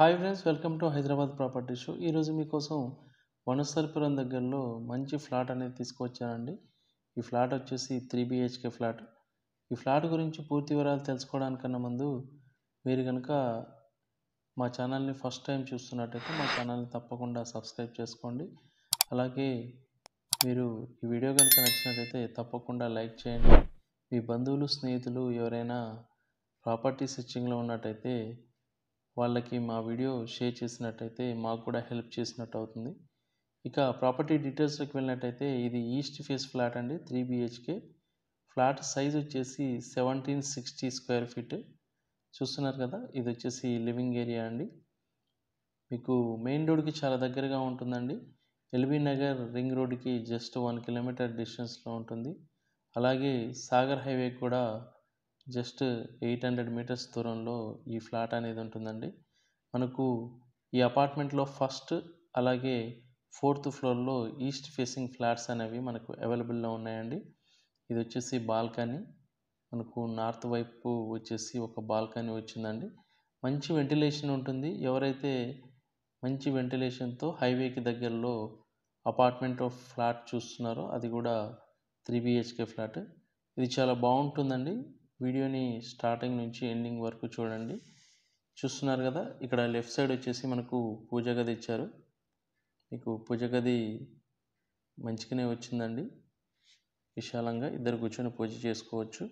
Hi friends, welcome to Hyderabad property show. ఈరోజు మీకోసం వనస్థలిపురం దగ్గరలో మంచి ఫ్లాట్ అనేది తీసుకువచ్చానండి. ఈ ఫ్లాట్ వచ్చేసి 3 BHK ఫ్లాట్. ఈ ఫ్లాట్ గురించి పూర్తి వివరాలు తెలుసుకోవడానికన్నా ముందు మీరు కనుక మా ఛానల్ని ఫస్ట్ టైం చూస్తున్నట్టయితే మా ఛానల్ని తప్పకుండా సబ్స్క్రైబ్ చేసుకోండి. అలాగే మీరు ఈ వీడియో కనుక నచ్చినట్టయితే తప్పకుండా లైక్ చేయండి. మీ బంధువులు, స్నేహితులు ఎవరైనా ప్రాపర్టీ సెర్చింగ్లో ఉన్నట్టయితే వాళ్ళకి మా వీడియో షేర్ చేసినట్టయితే మాకు కూడా హెల్ప్ చేసినట్టు అవుతుంది. ఇక ప్రాపర్టీ డీటెయిల్స్లోకి వెళ్ళినట్టయితే ఇది ఈస్ట్ ఫేస్ ఫ్లాట్ అండి. 3 BHK ఫ్లాట్ సైజ్ వచ్చేసి 1760 స్క్వేర్ ఫీట్. చూస్తున్నారు కదా, ఇది వచ్చేసి లివింగ్ ఏరియా అండి. మీకు మెయిన్ రోడ్కి చాలా దగ్గరగా ఉంటుందండి. ఎల్బీ నగర్ రింగ్ రోడ్కి జస్ట్ 1 కిలోమీటర్ డిస్టెన్స్లో ఉంటుంది. అలాగే సాగర్ హైవే కూడా జస్ట్ 800 మీటర్స్ దూరంలో ఈ ఫ్లాట్ అనేది ఉంటుందండి. మనకు ఈ అపార్ట్మెంట్లో ఫస్ట్ అలాగే 4th ఫ్లోర్లో ఈస్ట్ ఫేసింగ్ ఫ్లాట్స్ అనేవి మనకు అవైలబుల్లో ఉన్నాయండి. ఇది వచ్చేసి బాల్కనీ. మనకు నార్త్ వైపు వచ్చేసి ఒక బాల్కనీ వచ్చిందండి. మంచి వెంటిలేషన్ ఉంటుంది. ఎవరైతే మంచి వెంటిలేషన్తో హైవేకి దగ్గరలో అపార్ట్మెంట్ ఆఫ్ ఫ్లాట్ చూస్తున్నారో అది కూడా 3 BHK ఫ్లాట్. ఇది చాలా బాగుంటుందండి. వీడియోని స్టార్టింగ్ నుంచి ఎండింగ్ వరకు చూడండి. చూస్తున్నారు కదా, ఇక్కడ లెఫ్ట్ సైడ్ వచ్చేసి మనకు పూజ గది ఇచ్చారు. మీకు పూజ గది మంచిగానే వచ్చిందండి. విశాలంగా ఇద్దరు కూర్చొని పూజ చేసుకోవచ్చు.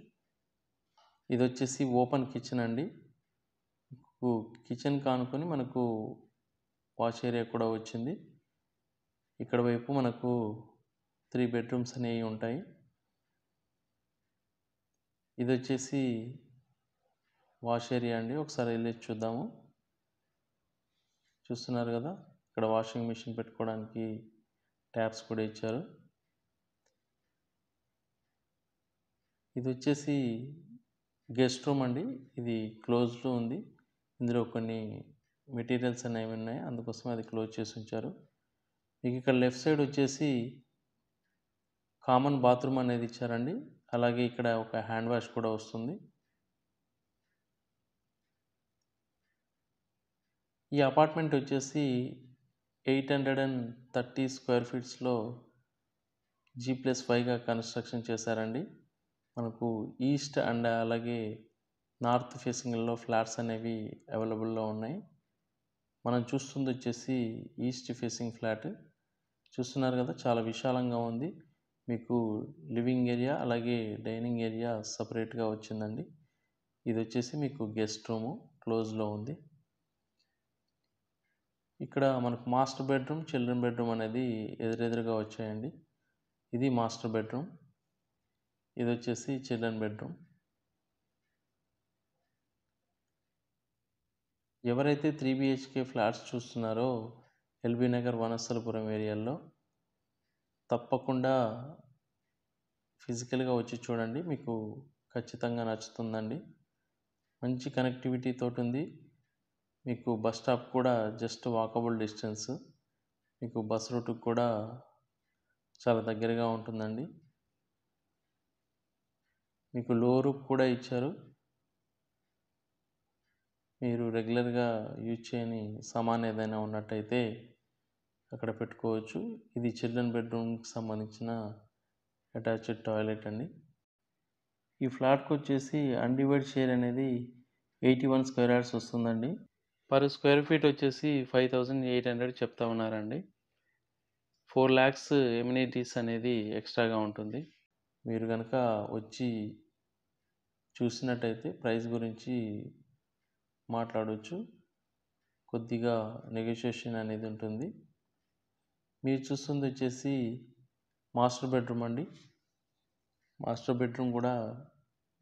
ఇది వచ్చేసి ఓపెన్ కిచెన్ అండి. కిచెన్ కానుకొని మనకు వాష్ ఏరియా కూడా వచ్చింది. ఇక్కడ వైపు మనకు 3 బెడ్రూమ్స్ అనేవి ఉంటాయి. ఇది వచ్చేసి వాష్ ఏరియా అండి. ఒకసారి వెళ్ళి చూద్దాము. చూస్తున్నారు కదా, ఇక్కడ వాషింగ్ మిషన్ పెట్టుకోవడానికి ట్యాప్స్ కూడా ఇచ్చారు. ఇది వచ్చేసి గెస్ట్ రూమ్ అండి. ఇది క్లోజ్లో ఉంది. ఇందులో కొన్ని మెటీరియల్స్ అనేవి ఉన్నాయి, అందుకోసం అది క్లోజ్ చేసి ఉంచారు. మీకు ఇక్కడ లెఫ్ట్ సైడ్ వచ్చేసి కామన్ బాత్రూమ్ అనేది ఇచ్చారండి. అలాగే ఇక్కడ ఒక హ్యాండ్ వాష్ కూడా వస్తుంది. ఈ అపార్ట్మెంట్ వచ్చేసి 830 స్క్వేర్ ఫీట్స్లో G+5గా కన్స్ట్రక్షన్ చేశారండి. మనకు ఈస్ట్ అండ్ అలాగే నార్త్ ఫేసింగ్లో ఫ్లాట్స్ అనేవి అవైలబుల్లో ఉన్నాయి. మనం చూస్తుంది వచ్చేసి ఈస్ట్ ఫేసింగ్ ఫ్లాట్. చూస్తున్నారు కదా, చాలా విశాలంగా ఉంది. మీకు లివింగ్ ఏరియా అలాగే డైనింగ్ ఏరియా సపరేట్గా వచ్చిందండి. ఇది వచ్చేసి మీకు గెస్ట్ రూము క్లోజ్లో ఉంది. ఇక్కడ మనకు మాస్టర్ బెడ్రూమ్, చిల్డ్రన్ బెడ్రూమ్ అనేది ఎదురెదురుగా వచ్చాయండి. ఇది మాస్టర్ బెడ్రూమ్, ఇది వచ్చేసి చిల్డ్రన్ బెడ్రూమ్. ఎవరైతే 3 BHK ఫ్లాట్స్ చూస్తున్నారో ఎల్బీ నగర్ వనస్థలిపురం ఏరియాలో తప్పకుండా ఫిజికల్గా వచ్చి చూడండి, మీకు ఖచ్చితంగా నచ్చుతుందండి. మంచి కనెక్టివిటీ తోటి ఉంది. మీకు బస్ స్టాప్ కూడా జస్ట్ వాకబుల్ డిస్టెన్స్. మీకు బస్ రూట్కి కూడా చాలా దగ్గరగా ఉంటుందండి. మీకు లో రూఫ్ కూడా ఇచ్చారు. మీరు రెగ్యులర్గా యూజ్ చేయని సామాన్ ఏదైనా ఉన్నట్టయితే అక్కడ పెట్టుకోవచ్చు. ఇది చిల్డ్రన్ బెడ్రూమ్కి సంబంధించిన అటాచ్డ్ టాయిలెట్ అండి. ఈ ఫ్లాట్కి వచ్చేసి అన్డివైడ్ షేర్ అనేది 81 స్క్వేర్ యార్డ్స్ వస్తుందండి. పర్ స్క్వేర్ ఫీట్ వచ్చేసి 5800 చెప్తా ఉన్నారండి. 4 lakhs ఎమ్యూనిటీస్ అనేది ఎక్స్ట్రాగా ఉంటుంది. మీరు కనుక వచ్చి చూసినట్టయితే ప్రైస్ గురించి మాట్లాడవచ్చు. కొద్దిగా నెగోషియేషన్ అనేది ఉంటుంది. మీరు చూస్తుంది వచ్చేసి మాస్టర్ బెడ్రూమ్ అండి. మాస్టర్ బెడ్రూమ్ కూడా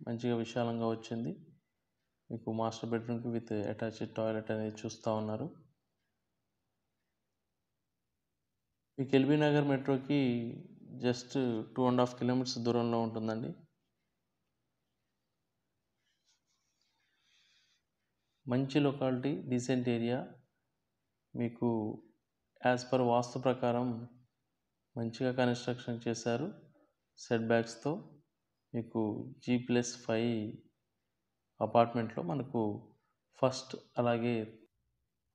మంచిగా విశాలంగా వచ్చింది. మీకు మాస్టర్ బెడ్రూమ్కి విత్ అటాచ్డ్ టాయిలెట్ అనేది చూస్తూ ఉన్నారు. మీకు ఎల్బీ నగర్ మెట్రోకి జస్ట్ 2.5 కిలోమీటర్స్ దూరంలో ఉంటుందండి. మంచి లొకాలిటీ, డీసెంట్ ఏరియా. మీకు యాజ్ పర్ వాస్తు ప్రకారం మంచిగా కన్స్ట్రక్షన్ చేశారు. సెట్ బ్యాక్స్తో మీకు G+5 అపార్ట్మెంట్లో మనకు ఫస్ట్ అలాగే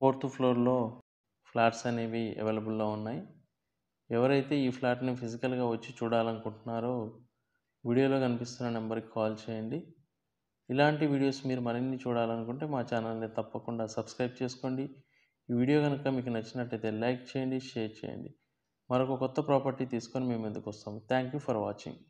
4th ఫ్లోర్లో ఫ్లాట్స్ అనేవి అవైలబుల్లో ఉన్నాయి. ఎవరైతే ఈ ఫ్లాట్ని ఫిజికల్గా వచ్చి చూడాలనుకుంటున్నారో వీడియోలో కనిపిస్తున్న నెంబర్కి కాల్ చేయండి. ఇలాంటి వీడియోస్ మీరు మరిన్ని చూడాలనుకుంటే మా ఛానల్ని తప్పకుండా సబ్స్క్రైబ్ చేసుకోండి. ఈ వీడియో కనుక మీకు నచ్చినట్టయితే లైక్ చేయండి, షేర్ చేయండి. మరొక కొత్త ప్రాపర్టీ తీసుకొని మేము ముందుకు వస్తాము. Thank you for watching.